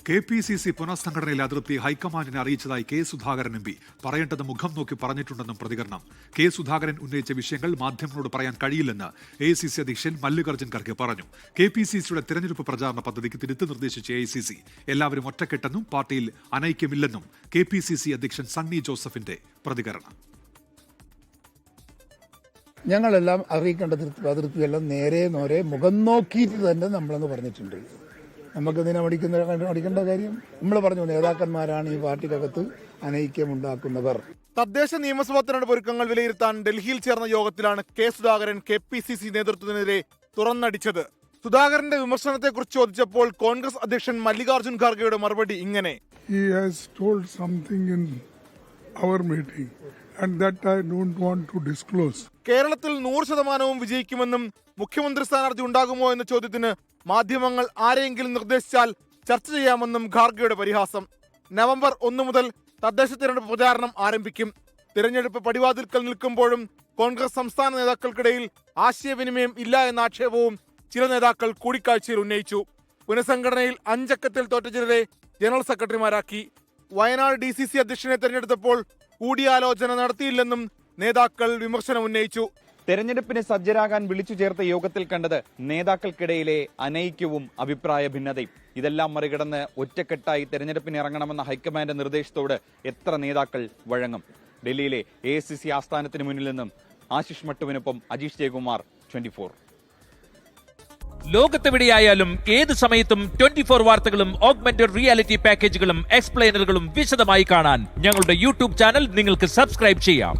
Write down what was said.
KPCC പുനഃസംഘടനയിൽ അതൃപ്തി ഹൈക്കമാൻഡിനെ അറിയിച്ചതായി K Sudhakaran M P. പറയേണ്ടത് മുഖം നോക്കി പറഞ്ഞിട്ടുണ്ടെന്നും പ്രതികരണം. കെ സുധാകരൻ ഉന്നയിച്ച വിഷയങ്ങൾ മാധ്യമങ്ങളോട് പറയാൻ കഴിയില്ലെന്ന് AICC അധ്യക്ഷൻ മല്ലികാർജ്ജുൻ ഖർഗെ പറഞ്ഞു. KPCCയുടെ തെരഞ്ഞെടുപ്പ് പ്രചാരണ പദ്ധതിക്ക് തിരുത്ത് നിർദ്ദേശിച്ച AICC എല്ലാവരും ഒറ്റക്കെട്ടെന്നും പാർട്ടിയിൽ അനൈക്യമില്ലെന്നും KPCC അധ്യക്ഷൻ സണ്ണി ജോസഫിന്റെ പ്രതികരണം. ഞങ്ങളെല്ലാം അറിയിക്കേണ്ട അതിർത്തിയെല്ലാം നേരെ മുഖം നോക്കിയിട്ട് തന്നെ നമ്മളെന്ന് പറഞ്ഞിട്ടുണ്ട്. നമുക്കിതിനെ അടിക്കേണ്ട കാര്യം നമ്മൾ പറഞ്ഞു, നേതാക്കന്മാരാണ് ഈ പാർട്ടിക്കകത്ത് അനൈക്യമുണ്ടാക്കുന്നവർ. തദ്ദേശ നിയമസഭാ തെരഞ്ഞെടുപ്പ് ഒരുക്കങ്ങൾ വിലയിരുത്താൻ ഡൽഹിയിൽ ചേർന്ന യോഗത്തിലാണ് കെ സുധാകരൻ KPCC നേതൃത്വത്തിനെതിരെ തുറന്നടിച്ചത്. സുധാകരന്റെ വിമർശനത്തെക്കുറിച്ച് ചോദിച്ചപ്പോൾ കോൺഗ്രസ് അധ്യക്ഷൻ മല്ലികാർജ്ജുൻ ഖാർഗെയുടെ മറുപടി ഇങ്ങനെ: And that I don't want to disclose. കേരളത്തിൽ 100% വിജയിക്കുമെന്നും മുഖ്യമന്ത്രി സ്ഥാനാർത്ഥി ഉണ്ടാകുമോ എന്ന ചോദ്യത്തിന് മാധ്യമങ്ങൾ ആരെയെങ്കിലും നിർദ്ദേശിച്ചാൽ ചർച്ച ചെയ്യാമെന്നും ഖാർഗെയുടെ പരിഹാസം. നവംബർ 1 മുതൽ തദ്ദേശ തിരഞ്ഞെടുപ്പ് പ്രചാരണം ആരംഭിക്കും. തിരഞ്ഞെടുപ്പ് പടിവാതിൽക്കൽ നിൽക്കുമ്പോഴും കോൺഗ്രസ് സംസ്ഥാന നേതാക്കൾക്കിടയിൽ ആശയവിനിമയം ഇല്ല എന്ന ആക്ഷേപവും ചില നേതാക്കൾ കൂടിക്കാഴ്ചയിൽ ഉന്നയിച്ചു. പുനഃസംഘടനയിൽ 5 അക്കത്തിൽ തോറ്റ ചിലരെ ജനറൽ സെക്രട്ടറിമാരാക്കി. വയനാട് DCC അധ്യക്ഷനെ തെരഞ്ഞെടുത്തപ്പോൾ കൂടിയാലോചന നടത്തിയില്ലെന്നും നേതാക്കൾ വിമർശനം ഉന്നയിച്ചു. തെരഞ്ഞെടുപ്പിന് സജ്ജരാകാൻ വിളിച്ചു ചേർത്ത യോഗത്തിൽ കണ്ടത് നേതാക്കൾക്കിടയിലെ അനൈക്യവും അഭിപ്രായ ഭിന്നതയും. ഇതെല്ലാം മറികടന്ന് ഒറ്റക്കെട്ടായി തെരഞ്ഞെടുപ്പിന് ഇറങ്ങണമെന്ന ഹൈക്കമാൻഡ് നിർദ്ദേശത്തോട് എത്ര നേതാക്കൾ വഴങ്ങും? ഡൽഹിയിലെ AICC ആസ്ഥാനത്തിന് മുന്നിൽ നിന്നും ആശിഷ് മട്ടുവിനൊപ്പം അജീഷ് ജയകുമാർ, 24. ലോകത്തെവിടെയായാലും ഏത് സമയത്തും 24 വാർത്തകളും ഓഗ്മെന്റഡ് റിയാലിറ്റി പാക്കേജുകളും എക്സ്പ്ലെയിനറുകളും വിശദമായി കാണാൻ ഞങ്ങളുടെ YouTube ചാനൽ നിങ്ങൾക്ക് സബ്സ്ക്രൈബ് ചെയ്യാം.